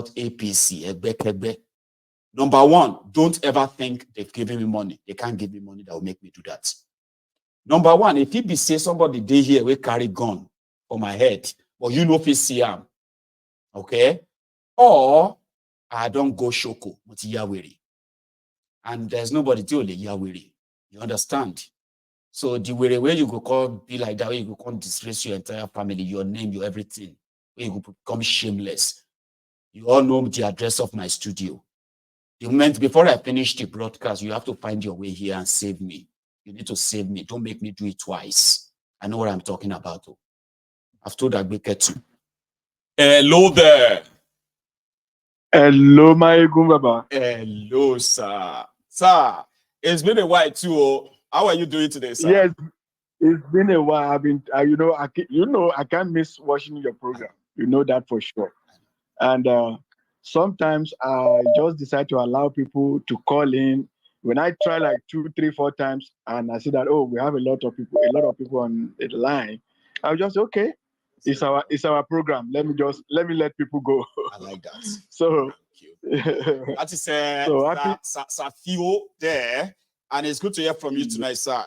APC, Egbe. Number one, don't ever think they've given me money. They can't give me money that will make me do that. Number one, if he say somebody day here will carry gun on my head, but you know if you see him, okay? Or I don't go shoko, and there's nobody to only yawiri. You understand? So the way you go call be like that, way you go come disgrace your entire family, your name, your everything, where you go become shameless. You all know the address of my studio. The moment before I finish the broadcast, you have to find your way here and save me. You need to save me. Don't make me do it twice. I know what I'm talking about. Oh. I've told Agbeke too. Hello there. Hello, my Baba. Hello, sir. Sir, it's been a while too. Oh. How are you doing today, sir? Yes, it's been a while. I've been, I can't miss watching your program. You know that for sure. And sometimes I just decide to allow people to call in. When I try like 2, 3, 4 times, and I see that we have a lot of people on the line, I'll just say, okay, it's our program. Let me let people go. I like that. So that is so Safio there, and it's good to hear from you tonight, sir.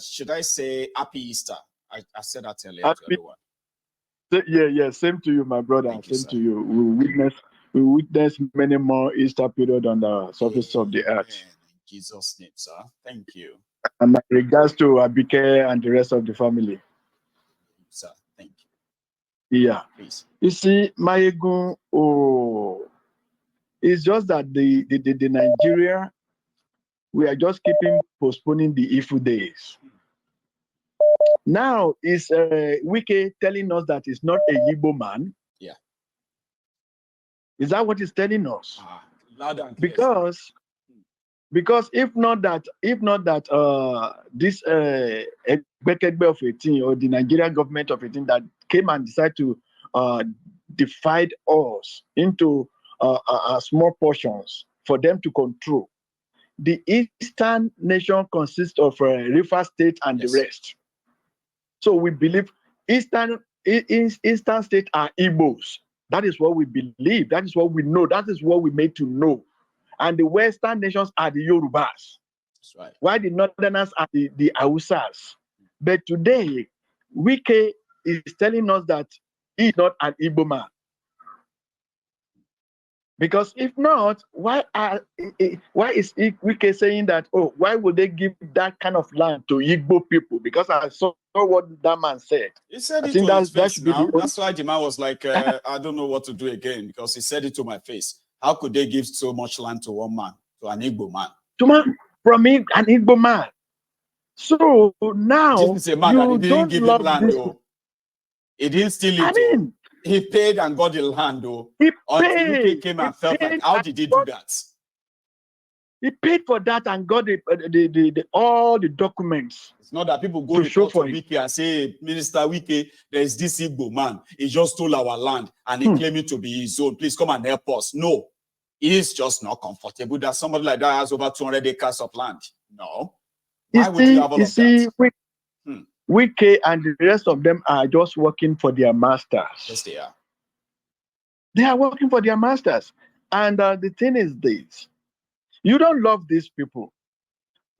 Should I say Happy Easter? I said that earlier to everyone. Yeah, same to you, my brother. Thank Same you, to you. We witness many more Easter period on the surface of the earth. In Jesus' name, sir. Thank you. And my regards to Abike and the rest of the family. Sir, thank you. Yeah. Please. You see, Mayegun, it's just that the Nigeria, we are just keeping postponing the Ifu days. Now is Wike telling us that it's not a Igbo man. Yeah. Is that what he's telling us? Loud and clear. Because if not that this Ekbekegbe of 18 or the Nigerian government of 18 that came and decided to divide us into small portions for them to control. The Eastern nation consists of Rufai state and the rest. So we believe Eastern state are Igbos. That is what we believe. That is what we know. That is what we made to know. And the Western nations are the Yorubas. That's right. While the Northerners are the Hausas. But today, Wike is telling us that he is not an Igbo man. Because if not, why is Wike saying that, why would they give that kind of land to Igbo people? Because I saw what that man said. He said it to his face now. That's why the man was like, I don't know what to do again, because he said it to my face. How could they give so much land to one man, to an Igbo man? From an Igbo man. So now, this is a man that he didn't give him land, though. He didn't steal it. He paid and got the land, though. Until he came and felt like, how did he do that? He paid for that and got all the documents. It's not that people go to Wike and say, Minister Wike, there is this Igbo man. He just stole our land and he claimed it to be his own. Please come and help us. No, he's just not comfortable that somebody like that has over 200 acres of land. No. Why would you have all of that? Wike and the rest of them are just working for their masters. Yes, they are. They are working for their masters. And the thing is this. You don't love these people.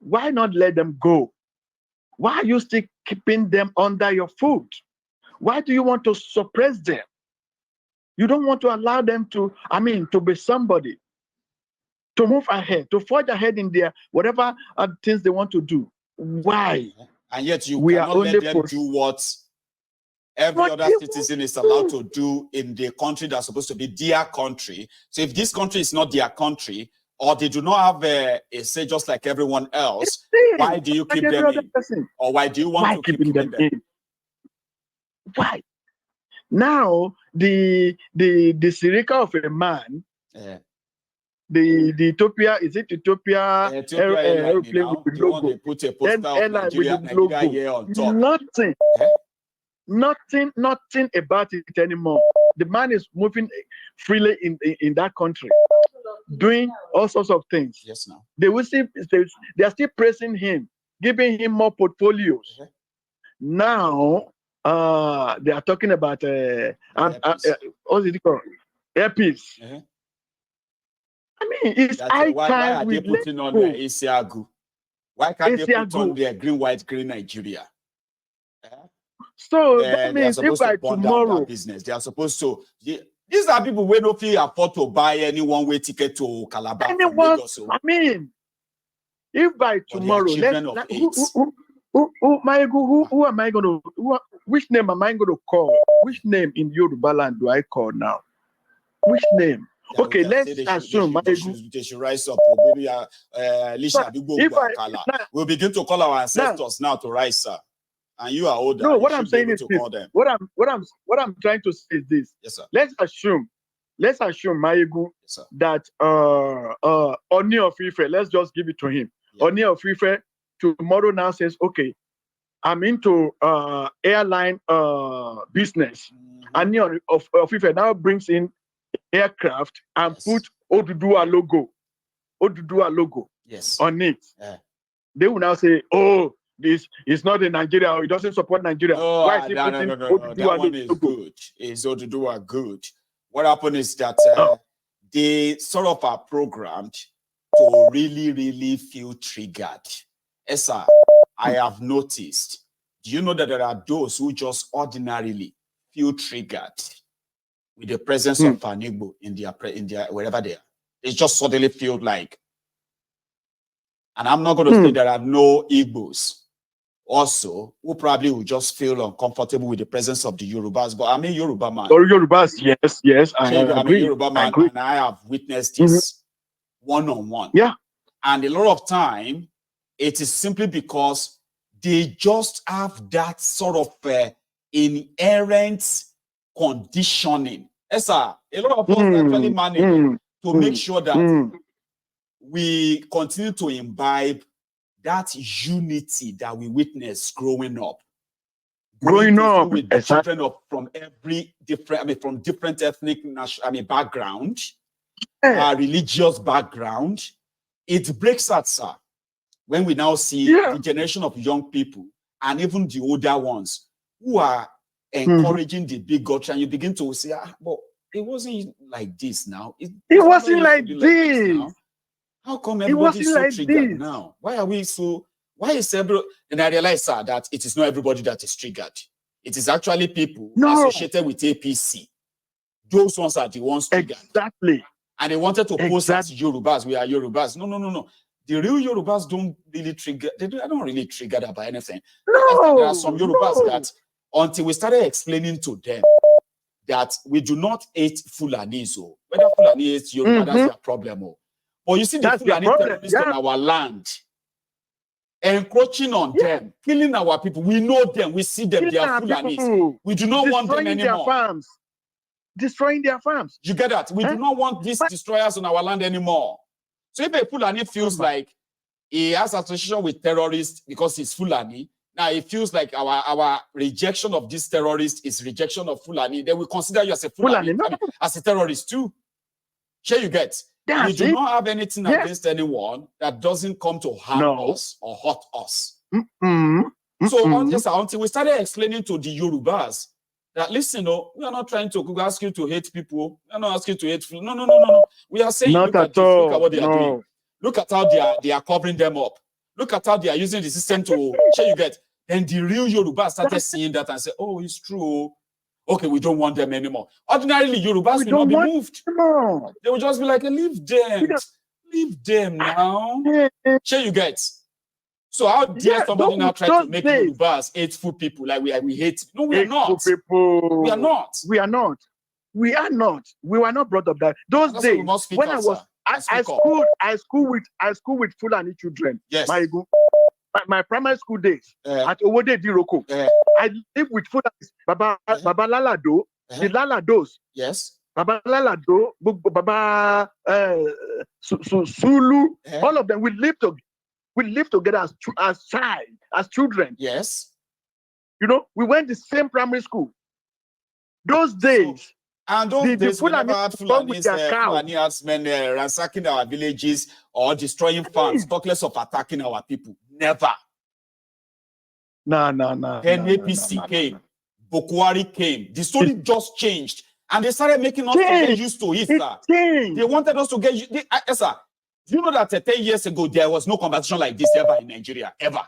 Why not let them go? Why are you still keeping them under your foot? Why do you want to suppress them? You don't want to allow them to be somebody, to move ahead, to forge ahead in their whatever things they want to do. Why? And yet you cannot let them do what every other citizen is allowed to do in the country that's supposed to be their country. So if this country is not their country, or they do not have a say just like everyone else, why do you keep them in? Or why do you want to keep them in? Why? Now, the Sirika of a man, the Ethiopia, is it Ethiopia? Airplane with the logo. They put a poster of Nigeria here on top. Nothing about it anymore. The man is moving freely in that country, doing all sorts of things. Yes, now they are still praising him, giving him more portfolios. Now they are talking about what's it called? earpiece. Uh-huh. I mean, it's high Why time are we they putting on the Isiagu? Why can't they put on the green, white, green Nigeria? So They that means are if supposed by to burn down their tomorrow, business. They are supposed to. These are people who don't feel afford to buy any one-way ticket to Calabar from anyone, Lagos. So. I mean, if by tomorrow, children let's of 8. who am I going to? Which name am I going to call? Which name in Yoruba land do I call now? Which name? Yeah, okay, let's assume they should rise up. Maybe we'll begin to call our ancestors now to rise up. And you are older. No, what I'm saying is this. What I'm trying to say is this. Yes, sir. Let's assume, Maegu, yes, that Oni of Ife, let's just give it to him. Yeah. Oni of Ife tomorrow now says, okay, I'm into airline business. Oni of Ife now brings in aircraft and put Oduduwa logo on it. Yeah. They will now say, oh, this is not in Nigeria, or it doesn't support Nigeria. Oh, why is it putting no. That one is good. Is Oduduwa good? What happened is that they sort of are programmed to really, really feel triggered. Sir, I have noticed. Do you know that there are those who just ordinarily feel triggered with the presence of an Igbo in their wherever they are? They just suddenly feel like, and I'm not going to say there are no Igbos also who probably will just feel uncomfortable with the presence of the Yorubas. But I'm a Yoruba man. Or Yorubas, yes, I'm a Yoruba man, and I have witnessed this one-on-one. Yeah. And a lot of time, it is simply because they just have that sort of inherent conditioning. Yes, sir. A lot of us actually manage to make sure that we continue to imbibe that unity that we witnessed growing up. Growing up with the children from every different, from different ethnic background, religious background. It breaks us, sir, when we now see the generation of young people and even the older ones who are encouraging the bigotry, and you begin to say, but it wasn't like this now. It wasn't like this now. How come everybody's so triggered now? Why are we so? Why is every? And I realize, sir, that it is not everybody that is triggered. It is actually people associated with APC. Those ones are the ones triggered. Exactly. And they wanted to post as Yorubas. We are Yorubas. No. The real Yorubas don't really trigger. They don't really trigger that by anything. No. There are some Yorubas that, until we started explaining to them that we do not hate Fulani. So whether Fulani hates Yoruba, that's their problem. But you see, the Fulani terrorists on our land, encroaching on them, killing our people. We know them, we see them, they are Fulanis. We do not want them anymore. Destroying their farms. You get that? We do not want these destroyers on our land anymore. So if a Fulani feels like he has association with terrorists because he's Fulani, now it feels like our rejection of this terrorist is rejection of Fulani, then we consider you as a Fulani. As a terrorist too. Sure, you get. We do not have anything against anyone that doesn't come to harm us or hurt us. So until we started explaining to the Yorubas that, listen, we are not trying to ask you to hate people. We are not asking you to hate. No. We are saying, look at what they are doing. Look at how they are covering them up. Look at how they are using the system to share you get. Then the real Yoruba started seeing that and say, oh, it's true. Okay, we don't want them anymore. Ordinarily, Yorubas will not be moved. They will just be like, leave them. Leave them now. Share you get. So how dare somebody now try to make Yorubas hateful people? Like we hate. No, we are not. We are not. We are not. We are not. We were not brought up that. Those days when I school with Fulani children. Yes. My primary school days at Owode Diroko. I live with Fulani. Baba Lalado, the Lalados. Yes. Baba Lalado, Baba Sulu. All of them we live together. We live together as children. Yes. You know, we went the same primary school. Those days. And those days, we never had Fulani men ransacking our villages or destroying farms, talk less of attacking our people. Never. No. Then APC came. Boko Haram came. The story just changed. And they started making us to get used to it, sir. They wanted us to get used. Sir, do you know that 10 years ago, there was no conversation like this ever in Nigeria? Ever.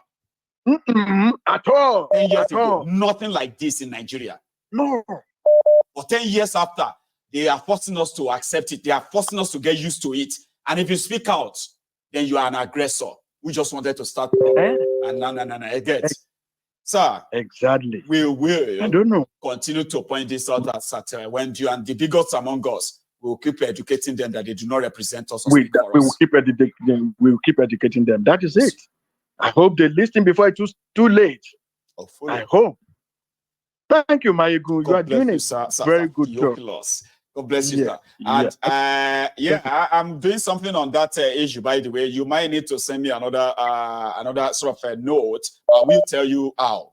At all. 10 years ago, nothing like this in Nigeria. No. But 10 years after, they are forcing us to accept it. They are forcing us to get used to it. And if you speak out, then you are an aggressor. We just wanted to start problem. And no, I get. Sir, exactly. We will I don't know. Continue to point this out at when you and the bigots among us will keep educating them that they do not represent us. We will keep educating them. We will keep educating them. That is it. I hope they listen before it's too late. Hopefully. I hope. Thank you, Mayegu. You are doing a very good job. God bless you, sir. And I'm doing something on that issue. By the way, you might need to send me another sort of a note. I will tell you how.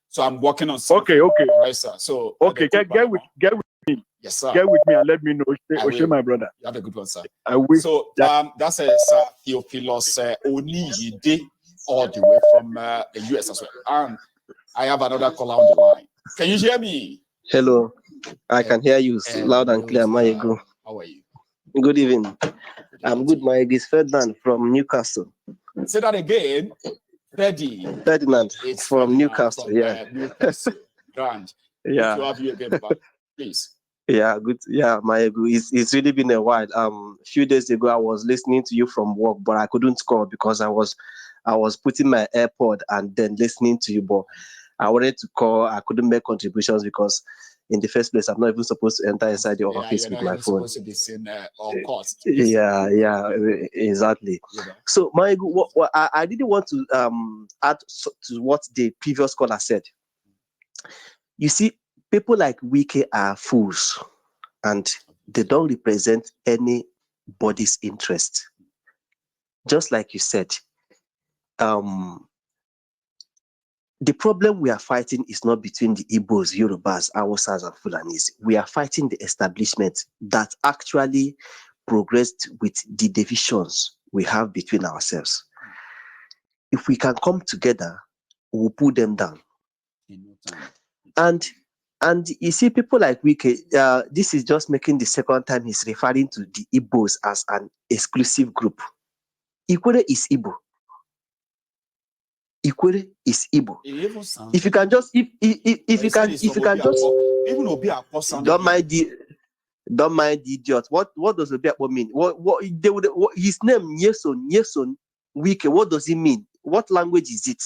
So I'm working on something. Okay. All right, sir. So get with me. Yes, sir. Get with me and let me know. Oshe, my brother. You have a good one, sir. I will. So that's a Sir Theophilus Oniyide, all the way from the US as well. And I have another caller on the line. Can you hear me? Hello. I can hear you loud and clear, Mayegu. How are you? Good evening. I'm good, Mayegu. It's Ferdinand from Newcastle. Say that again. Ferdinand. It's from Newcastle, Newcastle. Grand. Good to have you again, please. Yeah, good. Yeah, Mayegu. It's really been a while. A few days ago, I was listening to you from work, but I couldn't call because I was putting my AirPod and then listening to you. But I wanted to call. I couldn't make contributions because in the first place, I'm not even supposed to enter inside your office with my phone. Supposed to be seen on cost. Yeah, exactly. So, Mayegu, I didn't want to add to what the previous caller said. You see, people like Wike are fools, and they don't represent anybody's interest. Just like you said, the problem we are fighting is not between the Igbos, Yorubas, Hausas, and Fulanis. We are fighting the establishment that actually progressed with the divisions we have between ourselves. If we can come together, we'll put them down. And you see, people like Wike, this is just making the second time he's referring to the Igbos as an exclusive group. Ikwere is Igbo. Ikwere is Igbo. If you can just, if you can just, don't mind the idiot. What does Obiakpo mean? What his name Nyeson Wike? What does it mean? What language is it?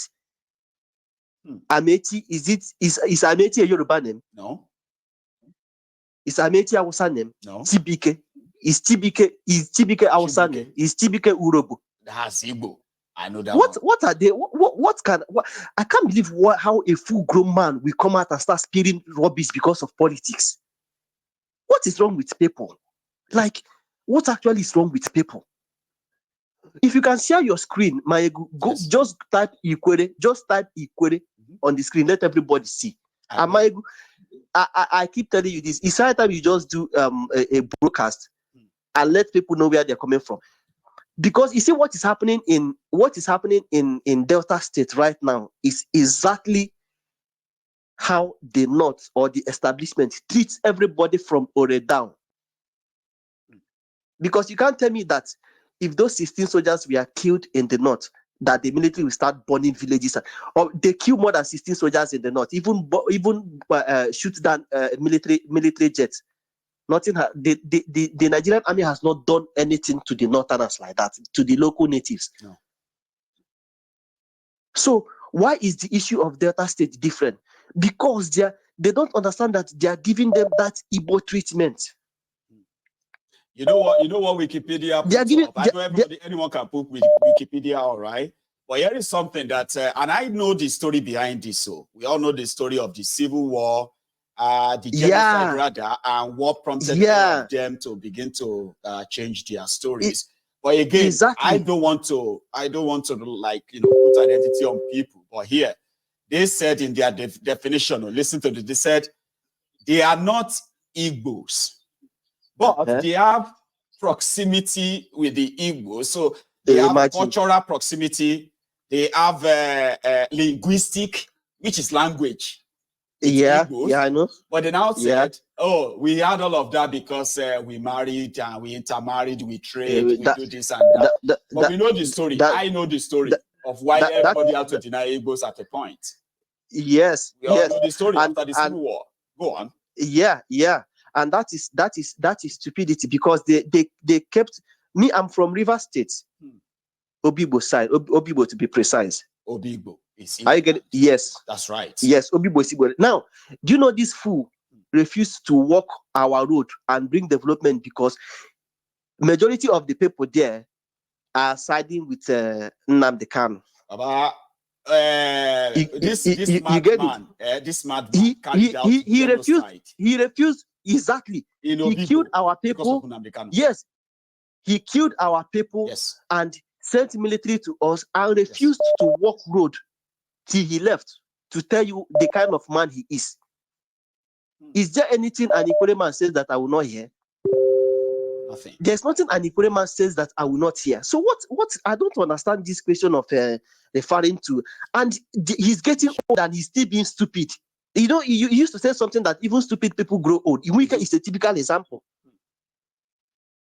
Ameti, is Ameti a Yoruba name? No. Is Ameti a Hausa name? No. Tibike is Tibike Hausa name? Is Tibike Urobo? That's Igbo. I know that. What are they? What I can't believe how a full-grown man will come out and start spewing rubbish because of politics. What is wrong with people? Like, what actually is wrong with people? If you can share your screen, just type Ikwere. Just type Ikwere on the screen. Let everybody see. And I keep telling you this. It's high time you just do a broadcast and let people know where they're coming from. Because you see what is happening in Delta State right now is exactly how the North or the establishment treats everybody from Ore down. Because you can't tell me that if those 16 soldiers were killed in the North, that the military will start burning villages, or they kill more than 16 soldiers in the North, even shoot down military jets. Nothing. The Nigerian army has not done anything to the Northerners like that, to the local natives. No. So why is the issue of Delta State different? Because they don't understand that they are giving them that Igbo treatment. You know what Wikipedia puts up? Anyone can put Wikipedia, all right? But here is something that, and I know the story behind this. So we all know the story of the Civil War, the genocide rather, and what prompted them to begin to change their stories. But again, I don't want to like put identity on people. But here, they said in their definition, listen to this, they said they are not Igbos, but they have proximity with the Igbos. So they have cultural proximity. They have linguistic, which is language. Igbos. Yeah, I know. But they now Yeah. said, oh, we had all of that because we married and we intermarried, we trade, we do this and that. But we know the story. I know the story of why everybody had to deny Igbos at a point. Yes. We all know the story after the Civil War. Go on. Yeah. And that is stupidity, because they kept me. I'm from River State, Obibo side, Obibo to be precise. Obibo. I get it. Yes. That's right. Yes, Obibo is Igbo. Now, do you know this fool refused to walk our road and bring development because majority of the people there are siding with Nnamdi Kanu. This madman carried out genocide. He refused. Exactly. He killed our people. Yes. He killed our people and sent military to us and refused to walk road till he left, to tell you the kind of man he is. Is there anything an Ikore man says that I will not hear? Nothing. There's nothing an Ikore man says that I will not hear. So what I don't understand this question of referring to, and he's getting old and he's still being stupid. You know, you used to say something that even stupid people grow old. Mwike is a typical example.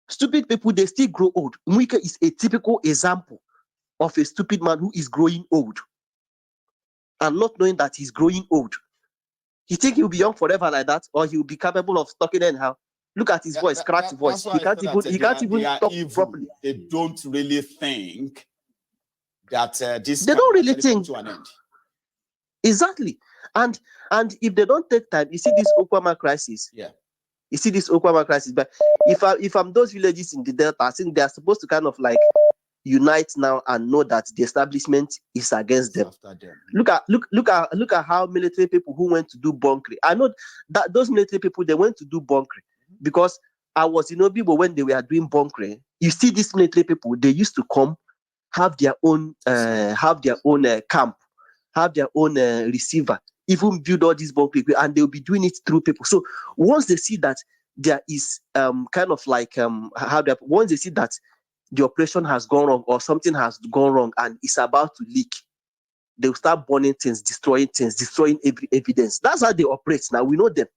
Stupid people, they still grow old. Mwike is a typical example of a stupid man who is growing old and not knowing that he's growing old. You think he'll be young forever like that, or he'll be capable of talking anyhow? Look at his voice, cracked voice. He can't even talk properly. They don't really think that this. They don't really think to an end. Exactly. And if they don't take time, you see this Okwama crisis. Yeah. You see this Okwama crisis. But if I'm those villages in the Delta, I think they are supposed to kind of like unite now and know that the establishment is against them. Look at how military people who went to do bunkering. I know that those military people, they went to do bunkering because I was in Obibo when they were doing bunkering. You see these military people, they used to come, have their own camp, have their own receiver, even build all these bunkering, and they'll be doing it through people. So once they see that there is kind of like once they see that the operation has gone wrong or something has gone wrong and it's about to leak, they'll start burning things, destroying every evidence. That's how they operate. Now we know them.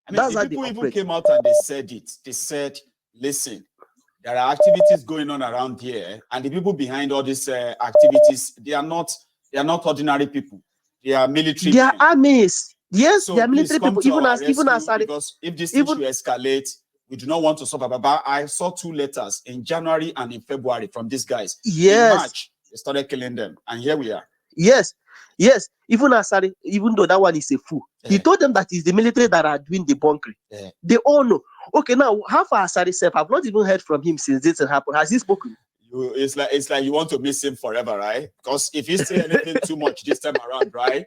I mean, the people even came out and they said it. They said, listen, there are activities going on around here, and the people behind all these activities, they are not ordinary people. They are military. They are armies. Yes, so they are military people. Even as because if this issue escalates, we do not want to suffer. But I saw 2 letters in January and in February from these guys. Yes. In March, they started killing them, and here we are. Yes. Even Asari, even though that one is a fool, he told them that it's the military that are doing the bunkering. They all know. Okay, now how far Asari self? I've not even heard from him since this happened. Has he spoken? It's like you want to miss him forever, right? Because if you say anything too much this time around, right?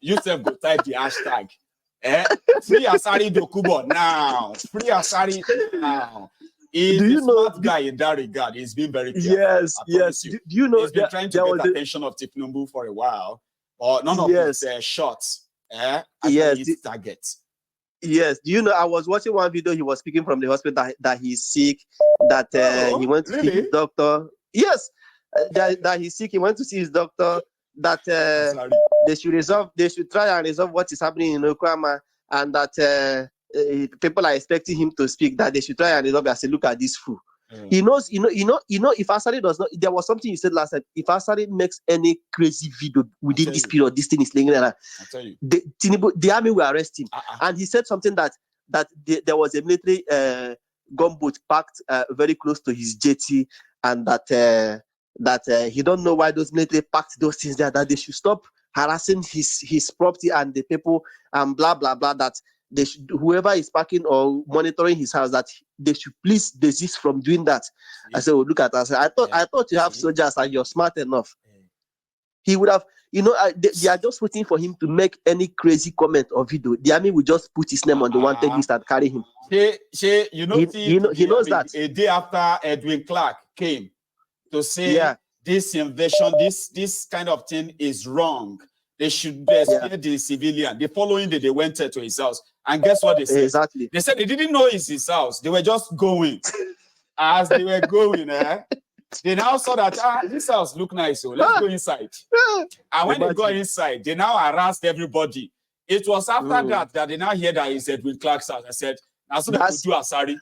You self go type the hashtag. Free Asari Dokubo now. Free Asari now. He's a smart guy in that regard. He's been very careful. Yes. Do you know he's been trying to get attention of Tipnumbu for a while, but none of his shots hit targets. Yes. Do you know, I was watching one video, he was speaking from the hospital that he's sick, that he went to see his doctor. Yes. That he's sick, he went to see his doctor, that they should try and resolve what is happening in Okwama, and that people are expecting him to speak, that they should try and resolve. I say, look at this fool. He knows, if Asari does not, there was something you said last time, if Asari makes any crazy video within this period, this thing is laying there. I'll tell you. The army will arrest him. And he said something that there was a military gunboat parked very close to his jetty, and that he don't know why those military packed those things there, that they should stop harassing his property and the people, and blah blah blah, that they should, whoever is parking or monitoring his house, that they should please desist from doing that. I said, look at us. I thought you have soldiers and you're smart enough. He would have, they are just waiting for him to make any crazy comment or video. The army will just put his name on the wanted list and carry him. He knows that. A day after Edwin Clark came to say this invasion, this kind of thing is wrong. They should spare the civilian. The following day, they went to his house. And guess what they said? Exactly. They said they didn't know it's his house. They were just going. As they were going, they now saw that, this house look nice, so let's go inside. And when they got inside, they now harassed everybody It was after that they now hear that he said with Clark's house. I said, now so they will do Asari.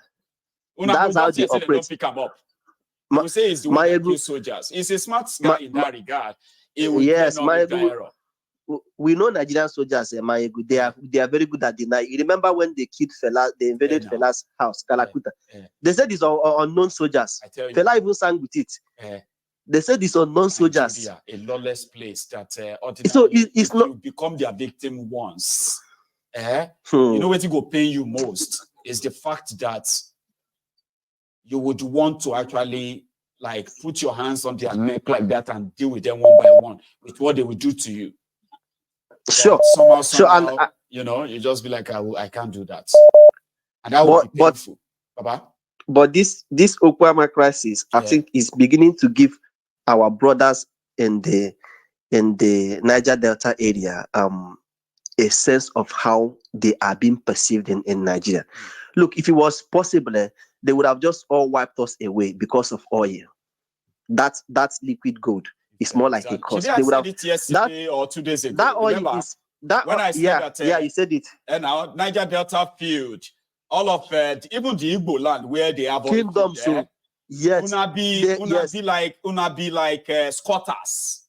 That's how they operate. They don't pick him up. You say he's the one that kills soldiers. He's a smart guy in that regard. Yes, we know Nigerian soldiers, they are very good at denying. You remember when they killed Fela, they invaded Fela's house, Kalakuta. They said it's unknown soldiers. I tell you, Fela even sang with it. They said it's unknown soldiers. Nigeria, a lawless place that so it's not you become their victim once. You know what will go pain you most is the fact that you would want to actually like put your hands on their neck like that and deal with them one by one with what they will do to you. Sure. But somehow, you know, you just be like, I can't do that. And that would be painful. But this Okwama crisis, I think, is beginning to give our brothers in the Niger Delta area a sense of how they are being perceived in Nigeria. Look, if it was possible, they would have just all wiped us away because of oil. That's liquid gold. It's more like a cost. They would have it yesterday or 2 days ago. That oil Remember, is that. When I said that, you said it. And now Niger Delta field, all of even the Igbo land where they have kingdom. So yes, una be like squatters.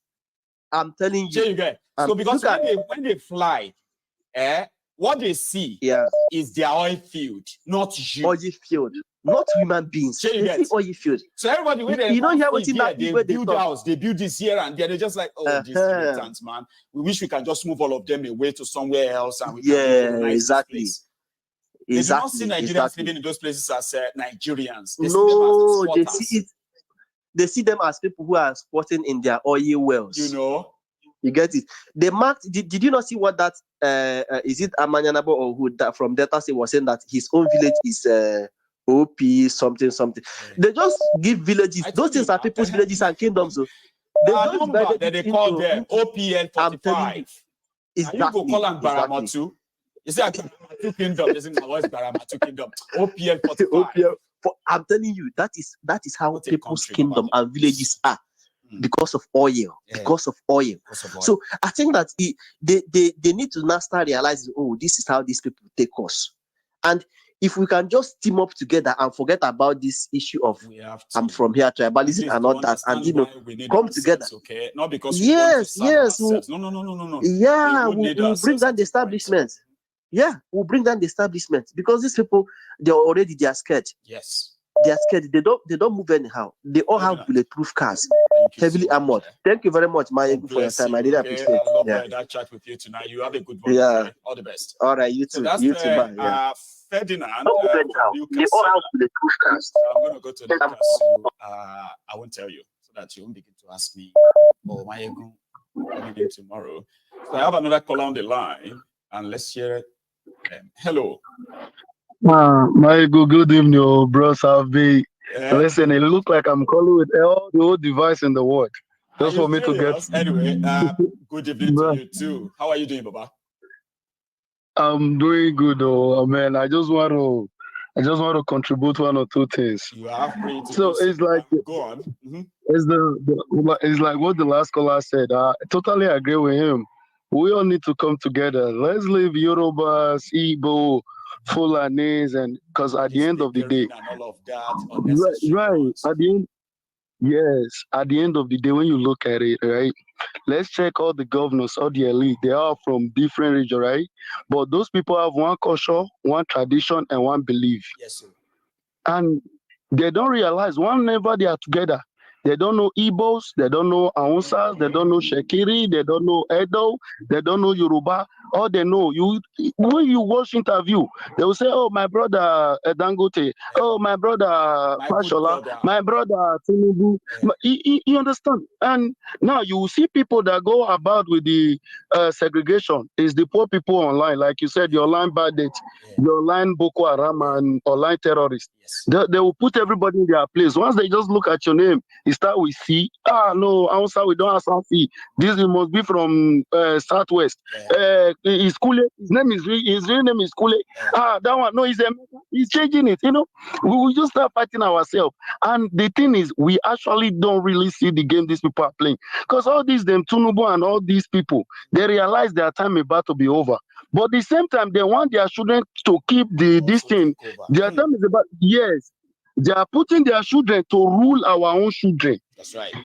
I'm telling you. So because when they fly, what they see is their oil field, not you. Oil field, not human beings. They see oil field. So everybody, you don't hear what's in that they build house, they build this here and there. They're just like, oh, these militants, man. We wish we can just move all of them away to somewhere else and we can exactly. They do not see Nigerians living in those places as Nigerians. They see them as people who are squatting in their oil wells. You know. You get it? They marked. Did you not see what that is it Amanyanabo or who that from Delta State was saying that his own village is OP something. They just give villages. Those things are people's villages and kingdoms. So they call them OPL 45. Exactly. You go call them Baramatu. You say Baramatu kingdom. This is Baramatu kingdom. OPL 45. I'm telling you, that is how people's kingdom and villages are. Because of oil, So I think that they need to now start realizing, oh, this is how these people take us. And if we can just team up together and forget about this issue of I'm from here, tribalism and all that, and come together. Okay, not because yes. No. Yeah, we'll bring down the establishment. Yeah, we'll bring down the establishment because these people they are scared. Yes. They are scared. They don't move anyhow. They all have bulletproof cars, heavily armored. Thank you very much, Maya, for your time. I really appreciate it. I love that chat with you tonight. You have a good one. Yeah. All the best. All right, you too. So you too, man. Ferdinand. They all have bulletproof cars. I'm going to go to Lucas. I won't tell you so that you won't begin to ask me, oh, Maya, coming in tomorrow. So I have another caller on the line, and let's hear it. Hello. My good evening, bro. Salvi. Listen, it looks like I'm calling with all the old device in the world. Just for me to get. Anyway, good evening to you too. How are you doing, Baba? I'm doing good, oh man. I just want to contribute one or two things. You are free to. So it's like go on. Mm-hmm. It's like what the last caller said. I totally agree with him. We all need to come together. Let's leave Yorubas, Igbo, Fulanis, and because at the end of the day, and all of that, right at the end, yes, at the end of the day, when you look at it, right, let's check all the governors, all the elite. They are from different regions, right? But those people have one culture, one tradition, and one belief. Yes, sir. And they don't realize whenever they are together. They don't know Igbos, they don't know Awusas, they don't know Shekiri, they don't know Edo, they don't know Yoruba. All they know, when you watch interview, they will say, oh, my brother Dangote, oh, my brother Fashola, my brother Tinubu. You understand? And now you will see people that go about with the segregation. It's the poor people online, like you said, your online bandits, your online Boko Haram and online terrorists. Yes. They will put everybody in their place. Once they just look at your name, it start with C. Ah, no, answer, we don't have some C. This must be from Southwest. His name is his real name is Kule. Ah, that one, no, he's changing it. You know, we will just start fighting ourselves. And the thing is, we actually don't really see the game these people are playing. Because all these them Tunubu and all these people, they realize their time is about to be over. But at the same time, they want their children to keep this thing. Their time is about, yes. They are putting their children to rule our own children. That's right.